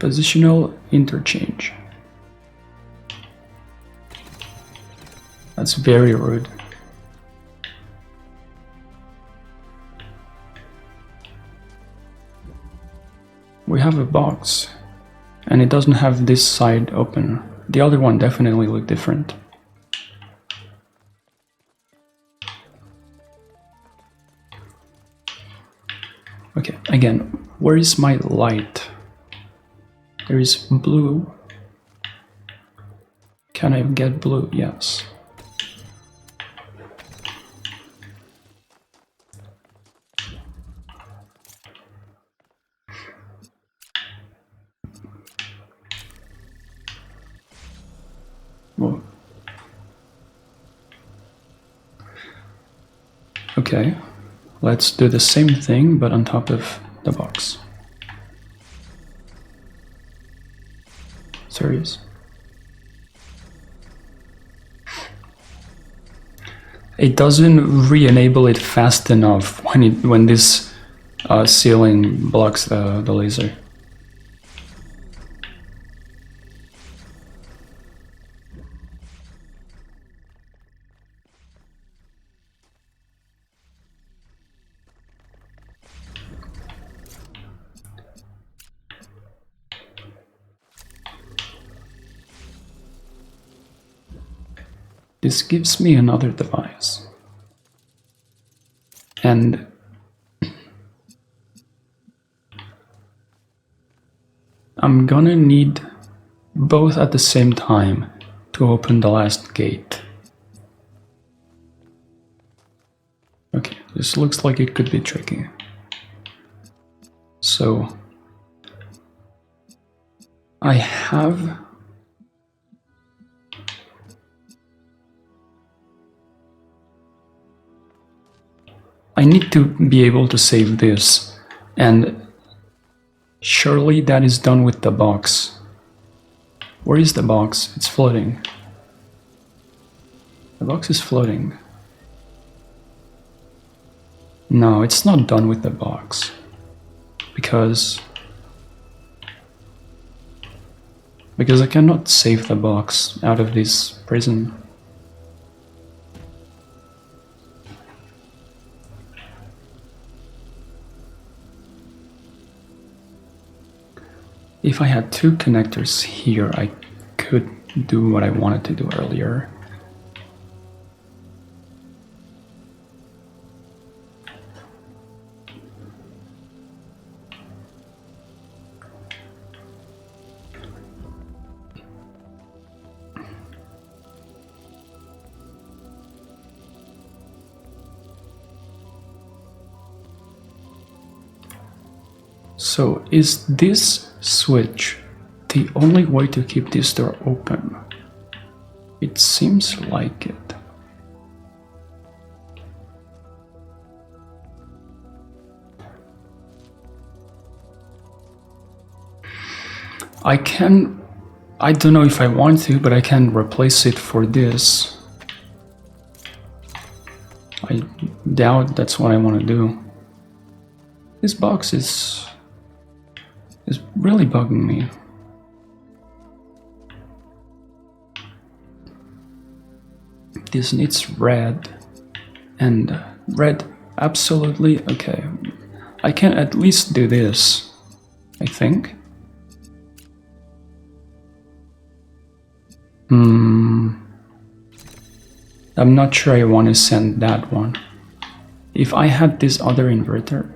Positional interchange. That's very rude. We have a box, and it doesn't have this side open. The other one definitely looked different. Okay, again, where is my light? There is blue. Can I get blue? Yes. Whoa. Okay, let's do the same thing, but on top of the box. Serious? It doesn't re-enable it fast enough when this ceiling blocks the laser. This gives me another device, and I'm gonna need both at the same time to open the last gate. Okay, this looks like it could be tricky. So I need to be able to save this, and surely that is done with the box. Where is the box? It's floating. The box is floating. No, it's not done with the box. Because I cannot save the box out of this prison. If I had two connectors here, I could do what I wanted to do earlier. So is this switch the only way to keep this door open? It seems like it. I don't know if I want to, but I can replace it for this. I doubt that's what I want to do. This box is really bugging me. This needs red, and red, absolutely, okay. I can at least do this, I think. I'm not sure I want to send that one. If I had this other inverter,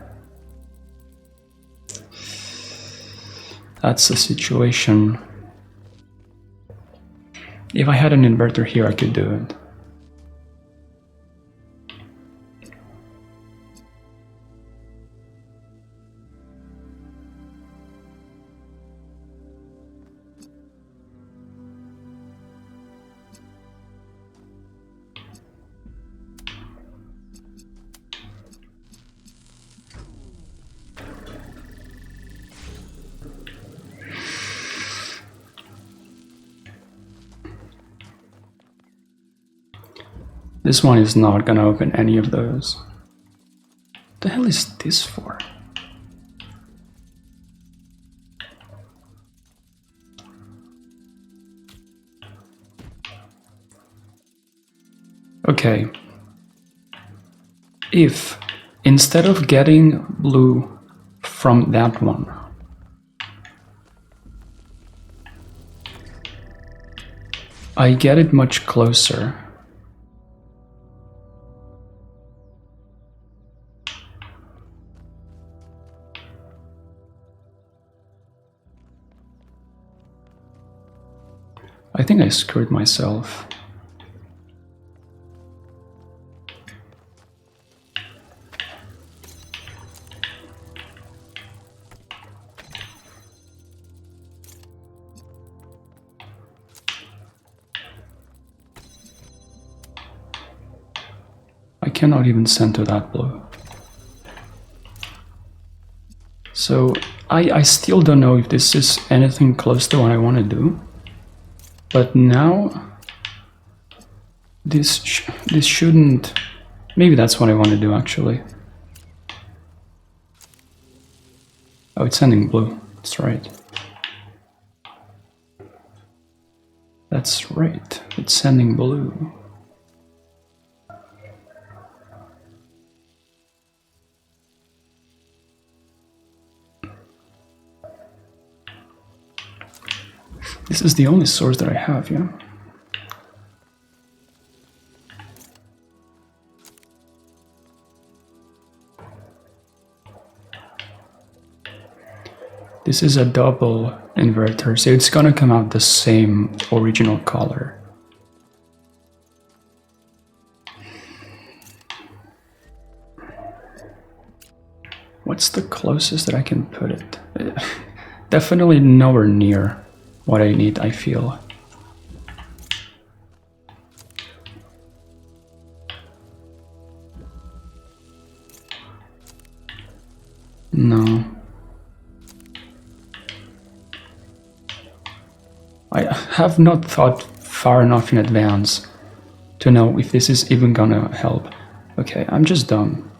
that's the situation. If I had an inverter here, I could do it. This one is not gonna open any of those. What the hell is this for? Okay. If instead of getting blue from that one, I get it much closer, I think I screwed myself. I cannot even send to that blue. So I still don't know if this is anything close to what I want to do. But now this shouldn't. Maybe that's what I want to do actually. Oh, it's sending blue. That's right. That's right. It's sending blue. This is the only source that I have, yeah? This is a double inverter, so it's gonna come out the same original color. What's the closest that I can put it? Definitely nowhere near what I need, I feel. No. I have not thought far enough in advance to know if this is even gonna help. Okay, I'm just dumb.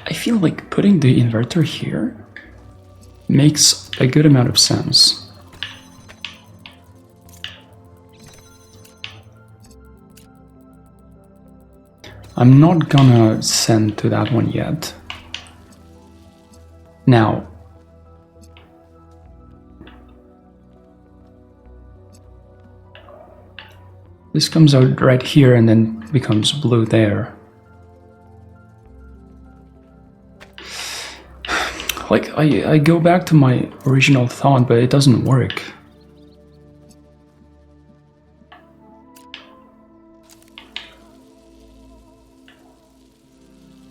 I feel like putting the inverter here makes a good amount of sense. I'm not gonna send to that one yet. Now, this comes out right here and then becomes blue there. Like, I go back to my original thought, but it doesn't work.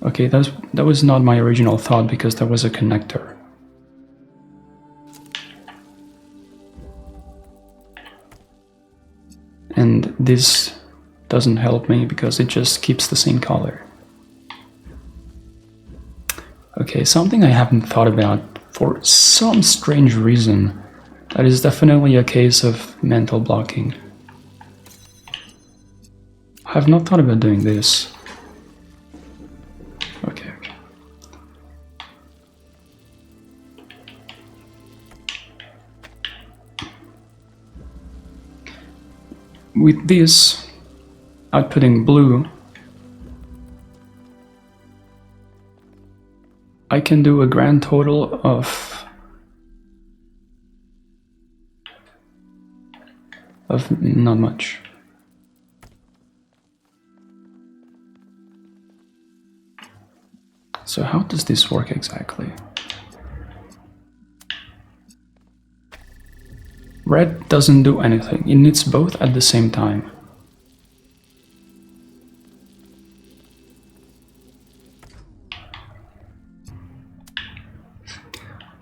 Okay, that was not my original thought because there was a connector. And this doesn't help me because it just keeps the same color. Okay, something I haven't thought about for some strange reason. That is definitely a case of mental blocking. I have not thought about doing this. Okay. With this, outputting blue, I can do a grand total of not much. So how does this work exactly? Red doesn't do anything, it needs both at the same time.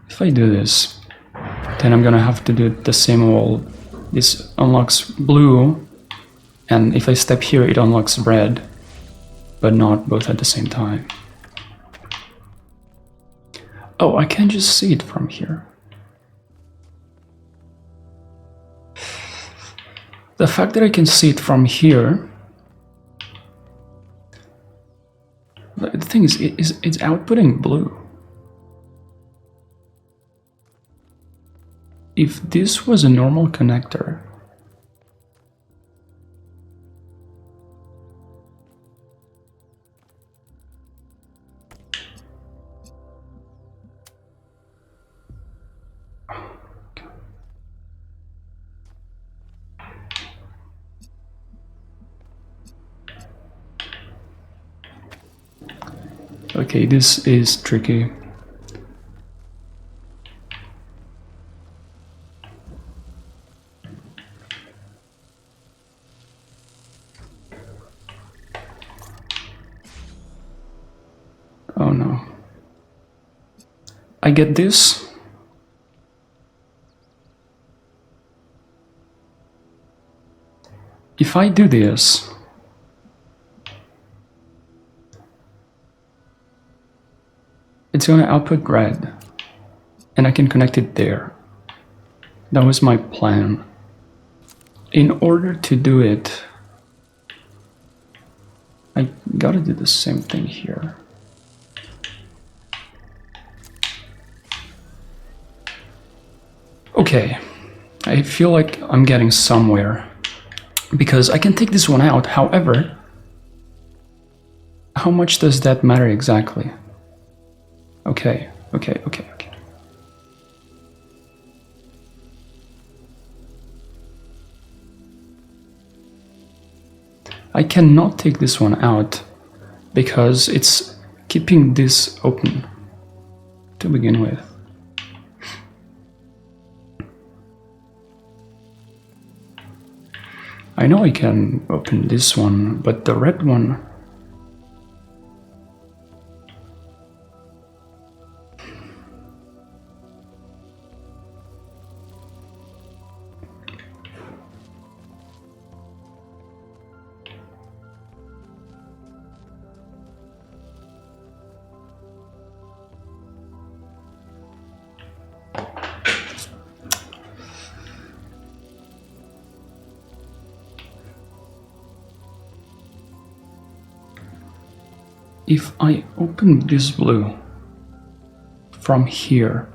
If I do this, then I'm gonna have to do the same old. This unlocks blue, and if I step here it unlocks red, but not both at the same time. Oh, I can just see it from here. The fact that I can see it from here, the thing thing is it's outputting blue. If this was a normal connector, okay, this is tricky. Oh no. I get this. If I do this, it's going to output red, and I can connect it there. That was my plan. In order to do it, I gotta do the same thing here. Okay, I feel like I'm getting somewhere, because I can take this one out. However, how much does that matter exactly? Okay. I cannot take this one out because it's keeping this open to begin with. I know I can open this one, but the red one... If I open this blue from here,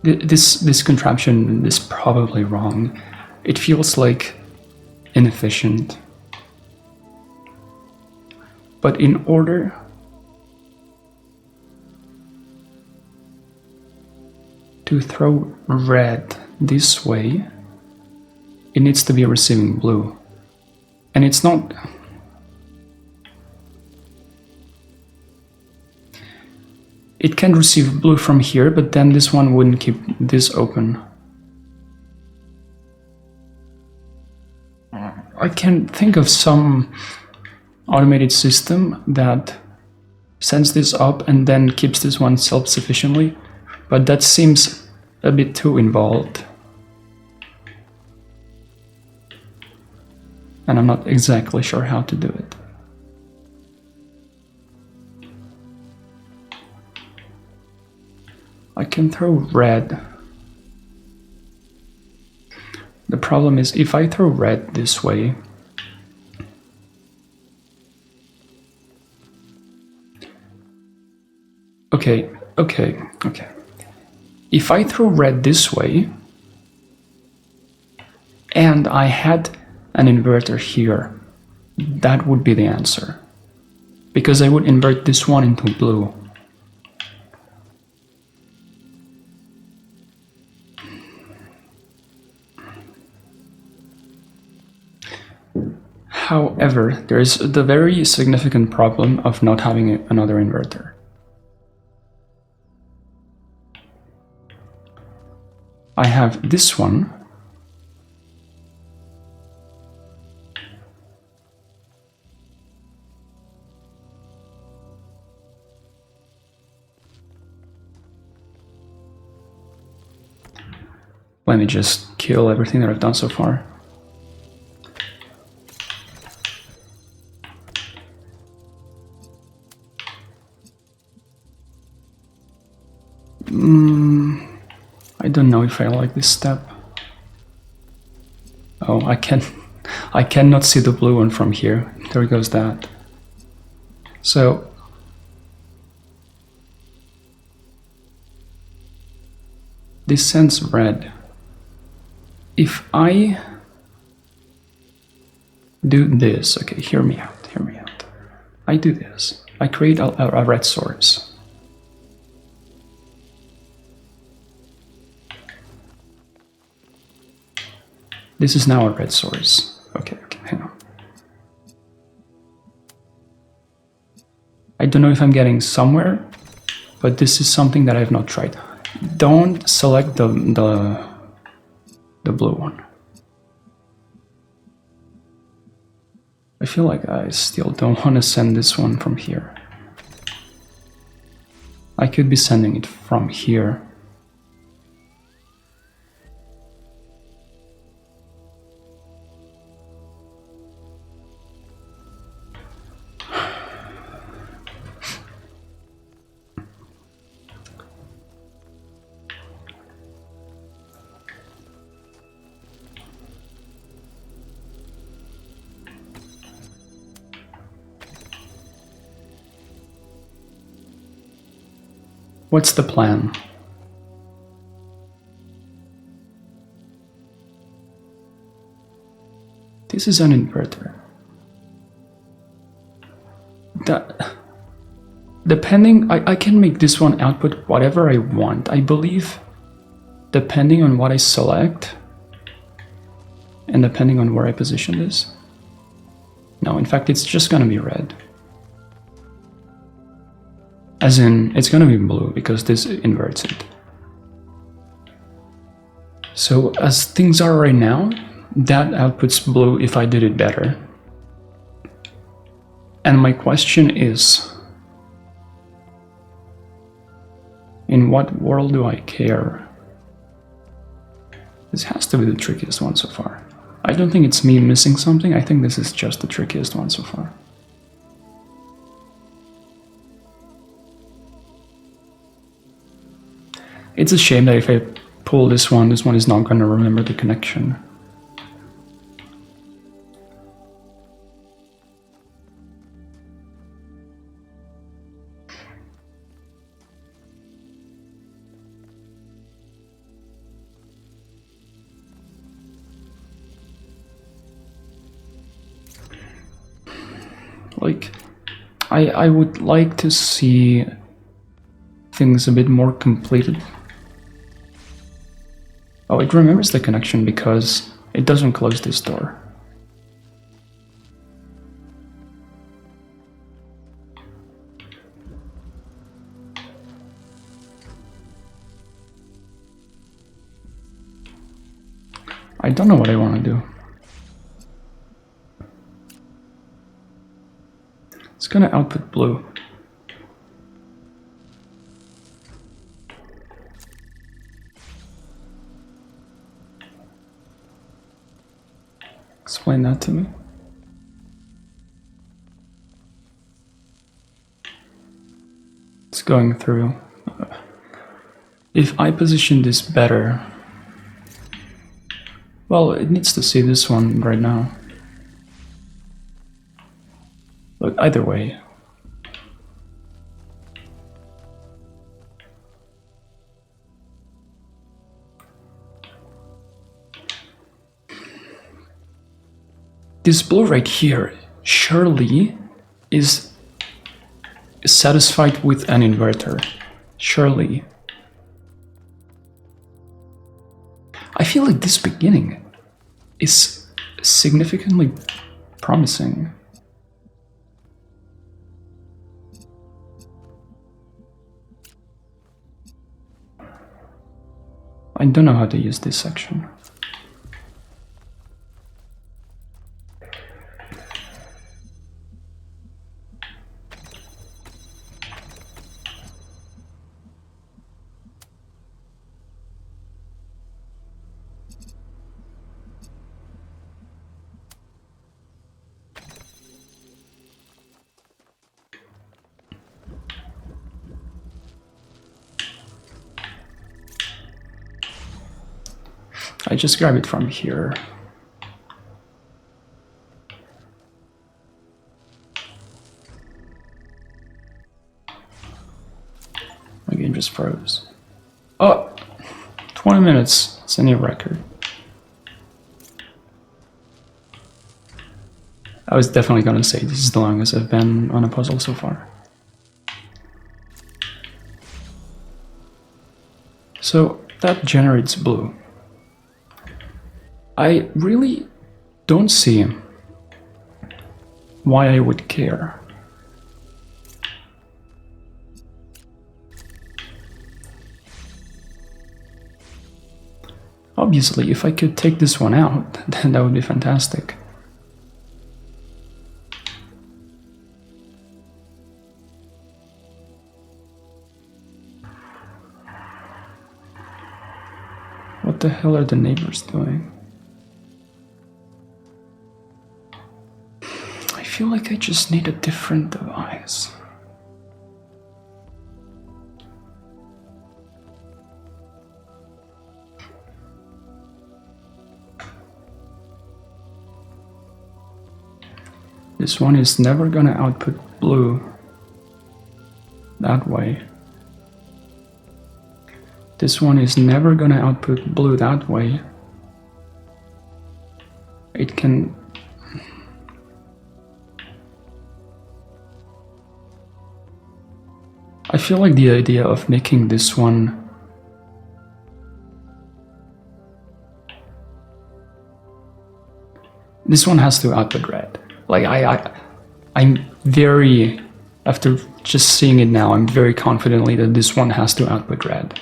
this contraption is probably wrong. It feels like inefficient. But in order to throw red this way, it needs to be receiving blue. And it's not... It can receive blue from here, but then this one wouldn't keep this open. I can think of some automated system that sends this up and then keeps this one self-sufficiently, but that seems a bit too involved. And I'm not exactly sure how to do it. I can throw red. The problem is if I throw red this way, okay. If I throw red this way, and I had an inverter here, that would be the answer. Because I would invert this one into blue. However, there is the very significant problem of not having another inverter. I have this one. Let me just kill everything that I've done so far. I don't know if I like this step. Oh, I cannot see the blue one from here. There goes that. So this sends red. If I do this, okay, hear me out, hear me out. I do this. I create a red source. This is now a red source. Okay, hang on. I don't know if I'm getting somewhere, but this is something that I've not tried. Don't select the blue one. I feel like I still don't want to send this one from here. I could be sending it from here. What's the plan? This is an inverter. Depending, I can make this one output whatever I want. I believe, depending on what I select, and depending on where I position this. No, in fact, it's just gonna be red. As in, it's gonna be blue because this inverts it. So as things are right now, that outputs blue if I did it better. And my question is, in what world do I care? This has to be the trickiest one so far. I don't think it's me missing something, I think this is just the trickiest one so far. It's a shame that if I pull this one is not going to remember the connection. Like, I would like to see things a bit more completed. Oh, it remembers the connection because it doesn't close this door. I don't know what I want to do. It's gonna output blue. Explain that to me. It's going through. If I position this better, well, it needs to see this one right now. Look, either way. This blue right here surely is satisfied with an inverter. Surely. I feel like this beginning is significantly promising. I don't know how to use this section. I just grab it from here. My game just froze. Oh, 25 minutes, it's a new record. I was definitely gonna say this is the longest I've been on a puzzle so far. So that generates blue. I really don't see why I would care. Obviously, if I could take this one out, then that would be fantastic. What the hell are the neighbors doing? I feel like I just need a different device. This one is never gonna output blue that way. This one is never gonna output blue that way. It can... I feel like the idea of making this one has to output red. Like I'm very, after just seeing it now, I'm very confidently that this one has to output red.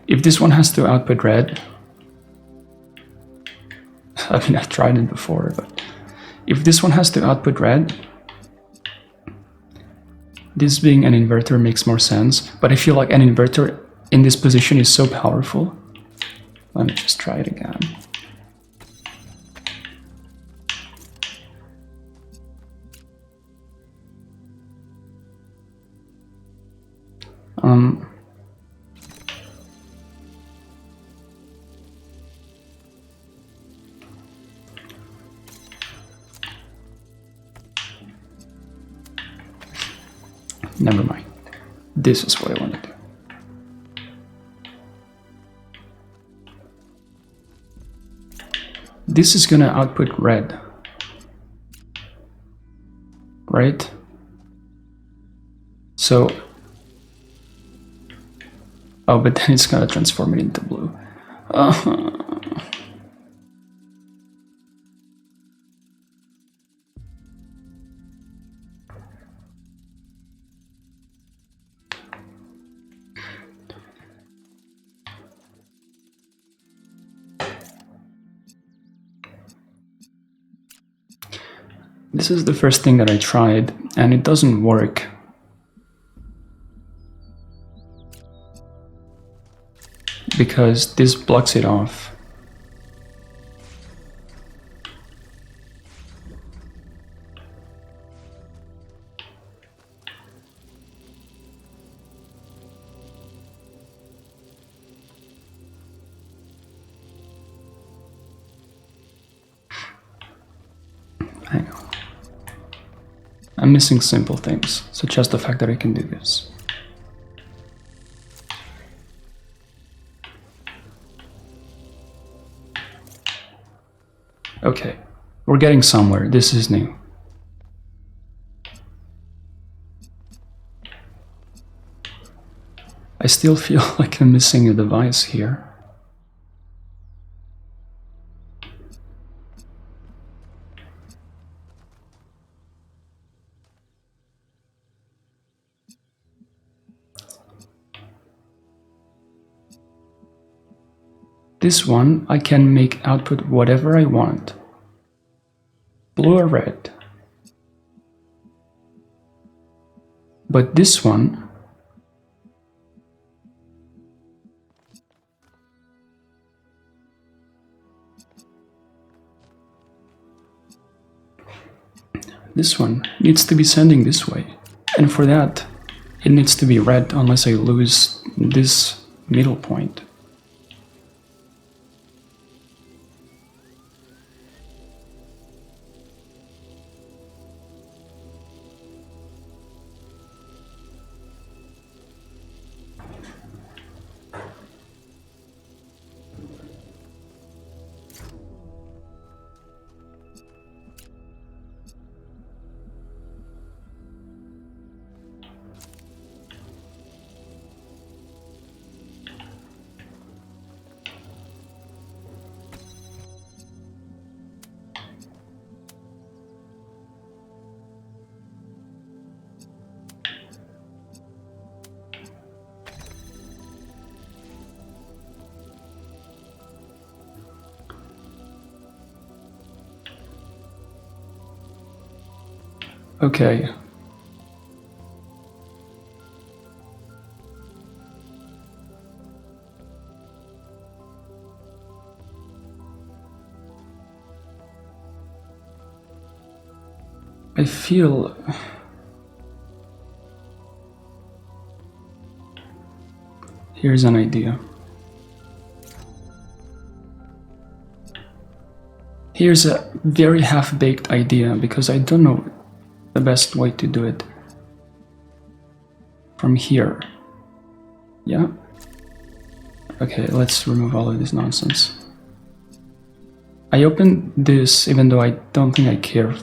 If this one has to output red, I mean, I've tried it before, but if this one has to output red, this being an inverter makes more sense, but I feel like an inverter in this position is so powerful. Let me just try it again. Never mind. This is what I want to do. This is gonna output red, right? So, oh, but then it's gonna transform it into blue. This is the first thing that I tried, and it doesn't work. Because this blocks it off. Hang on. I'm missing simple things, such as the fact that I can do this. Okay, we're getting somewhere. This is new. I still feel like I'm missing a device here. This one I can make output whatever I want. Blue or red. But this one needs to be sending this way. And for that, it needs to be red unless I lose this middle point. Okay. I feel... Here's an idea. Here's a very half-baked idea because I don't know the best way to do it. From here. Yeah? Okay, let's remove all of this nonsense. I opened this even though I don't think I care.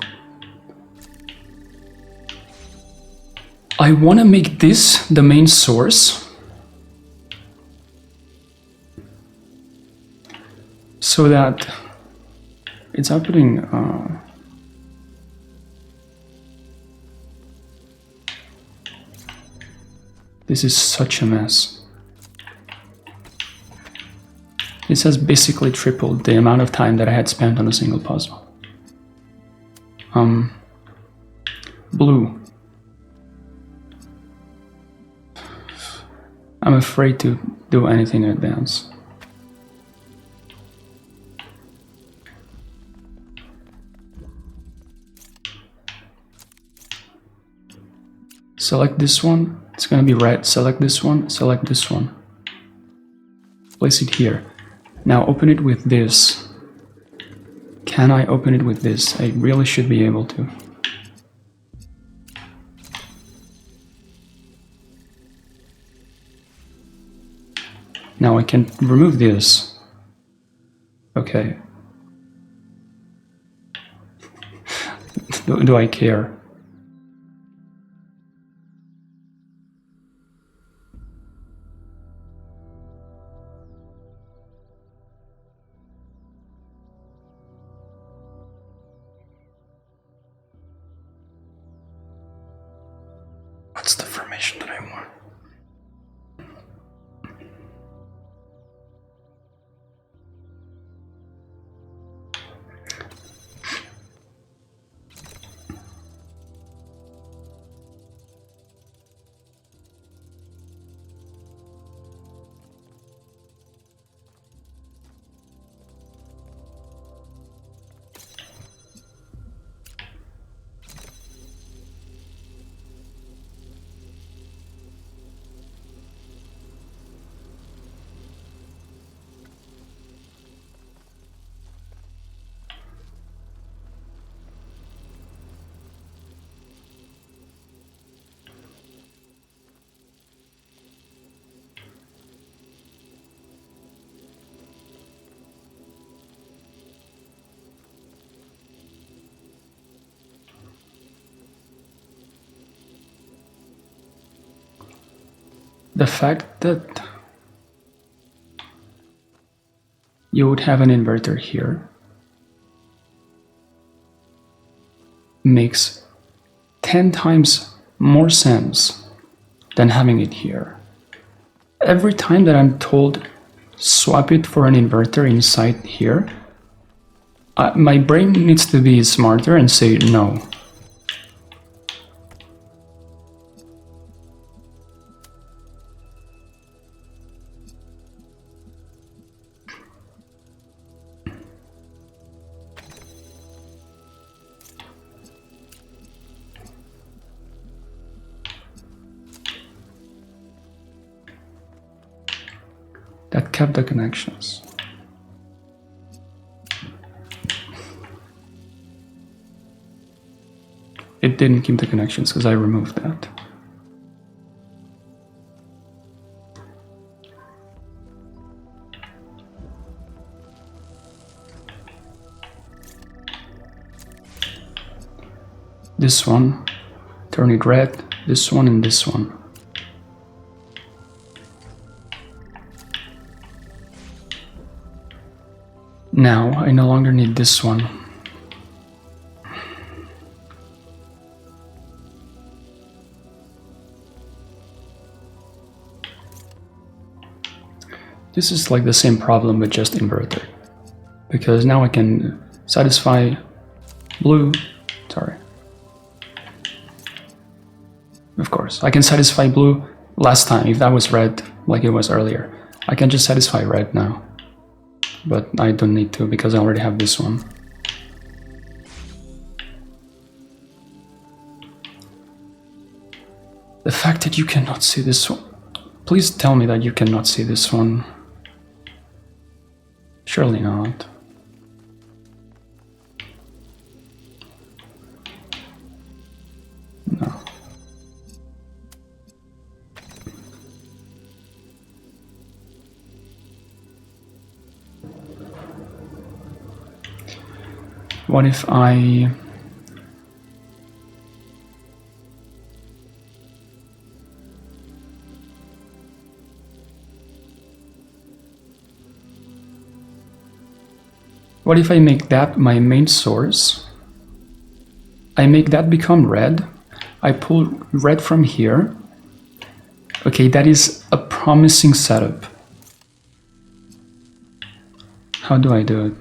I want to make this the main source. So that it's outputting this is such a mess. This has basically tripled the amount of time that I had spent on a single puzzle. Blue. I'm afraid to do anything in advance. Select this one, it's gonna be red. Select this one, select this one. Place it here. Now open it with this. Can I open it with this? I really should be able to. Now I can remove this. Okay. Do I care? What's the formation that I want? The fact that you would have an inverter here makes 10 times more sense than having it here. Every time that I'm told swap it for an inverter inside here, my brain needs to be smarter and say no. That kept the connections. It didn't keep the connections because I removed that. This one, turn it red, this one and this one. Now, I no longer need this one. This is like the same problem but just inverted. Because now I can satisfy blue, sorry. of course. I can satisfy blue last time, if that was red, like it was earlier. I can just satisfy red now. But I don't need to, because I already have this one. The fact that you cannot see this one... Please tell me that you cannot see this one. Surely not. No. What if I... What if I make that my main source? I make that become red. I pull red from here. Okay, that is a promising setup. How do I do it?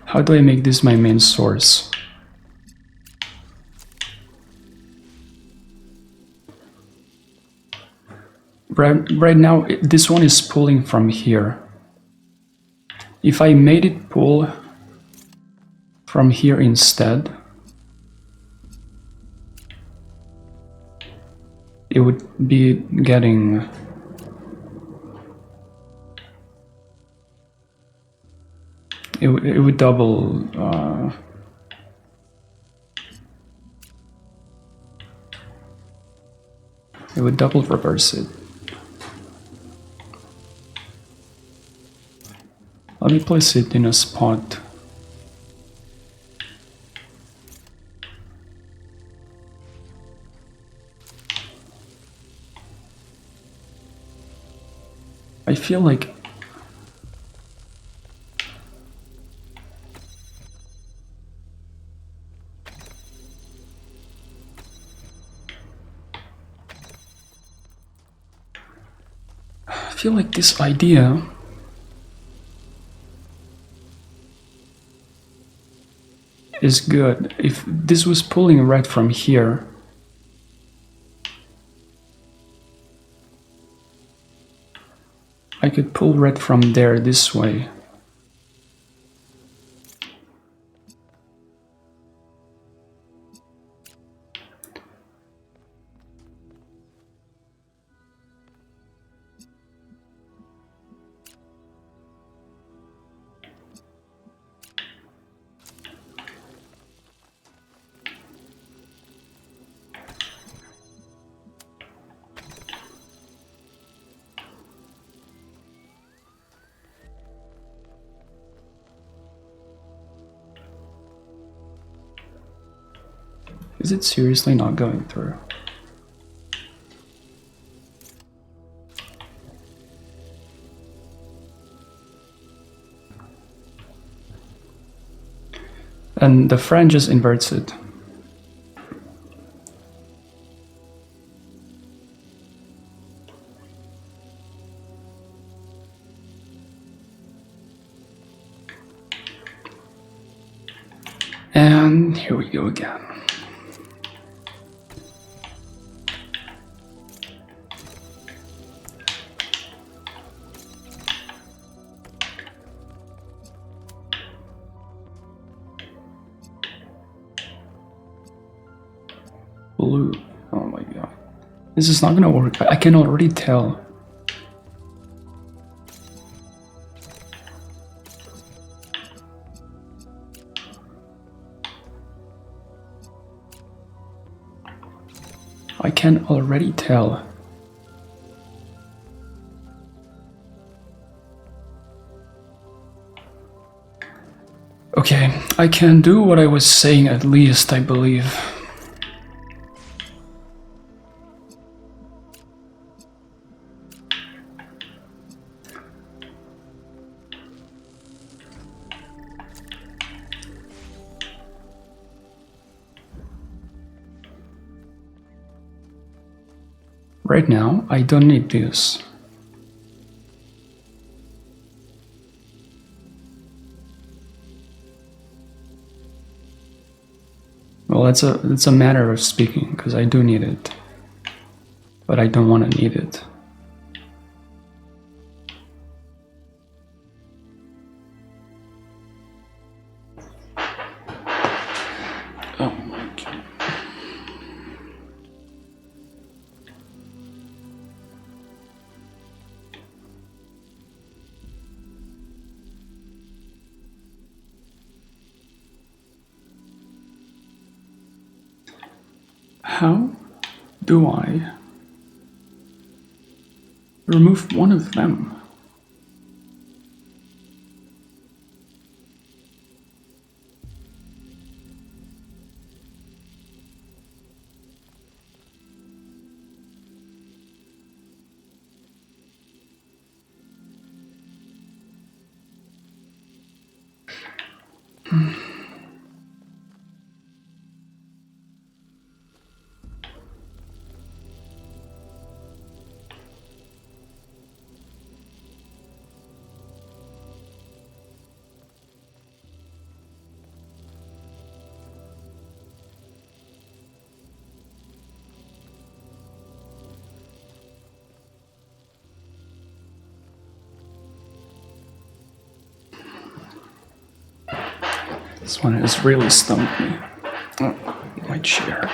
How do I make this my main source? Right now, this one is pulling from here. If I made it pull from here instead, it would be getting... It would double... it would double reverse it. Let me place it in a spot. I feel like this idea is good. If this was pulling red from here, I could pull red from there this way. Is it seriously not going through? And the friend just inverts it. And here we go again. Blue. Oh my god. This is not gonna work. I can already tell. I can already tell. Okay, I can do what I was saying at least, I believe. Right now, I don't need this. Well, it's a matter of speaking, because I do need it. But I don't want to need it. Oh my god. How do I remove one of them? This one has really stumped me. Oh, my chair.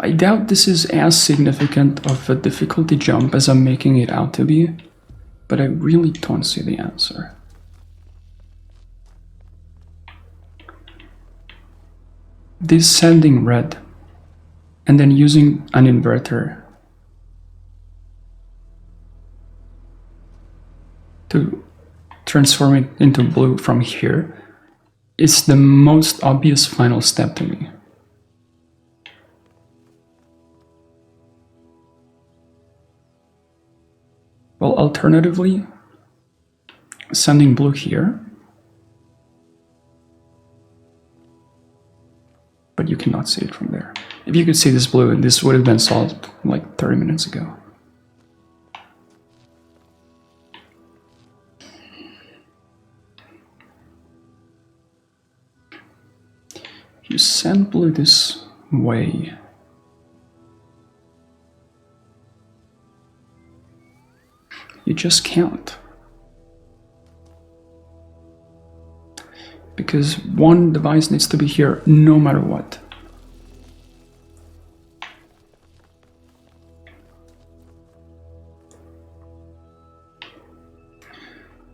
I doubt this is as significant of a difficulty jump as I'm making it out to be, but I really don't see the answer. This sending red and then using an inverter to transform it into blue from here is the most obvious final step to me. Well, alternatively, sending blue here, but you cannot see it from there. If you could see this blue, this would have been solved like 30 minutes ago. You send blue this way. You just can't. Because one device needs to be here no matter what.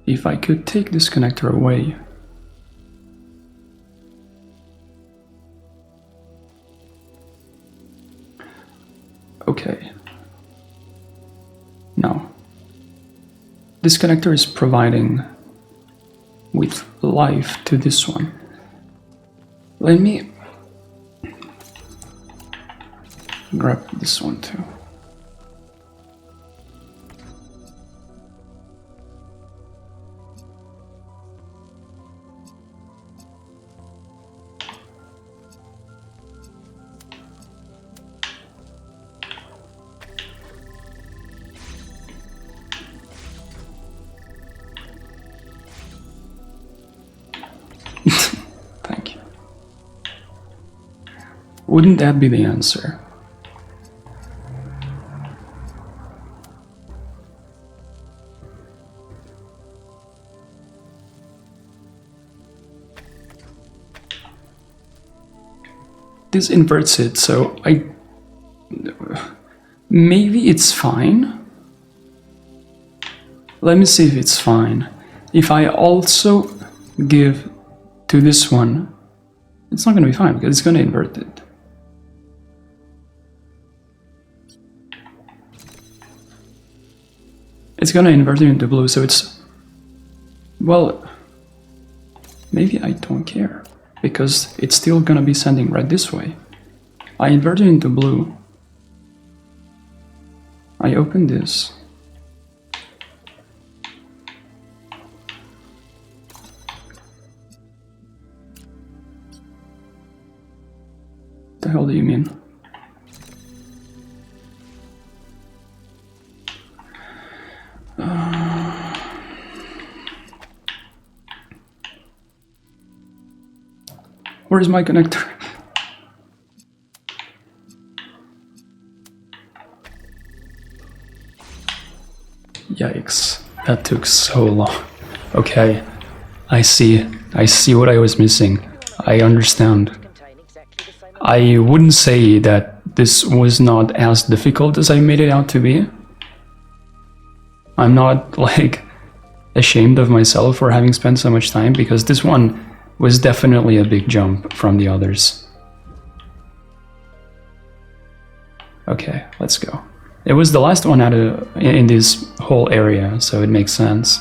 If I could take this connector away, okay. Now, this connector is providing with life to this one. Let me grab this one too. Thank you. Wouldn't that be the answer? This inverts it, so maybe it's fine. Let me see if it's fine. If I also give to this one, it's not going to be fine because it's going to invert it. It's going to invert it into blue, so it's... Well, maybe I don't care, because it's still going to be sending red this way. I invert it into blue. I open this. What the hell do you mean? Where's my connector? Yikes, that took so long. Okay, I see what I was missing. I understand. I wouldn't say that this was not as difficult as I made it out to be. I'm not, like, ashamed of myself for having spent so much time, because this one was definitely a big jump from the others. Okay, let's go. It was the last one out of in this whole area, so it makes sense.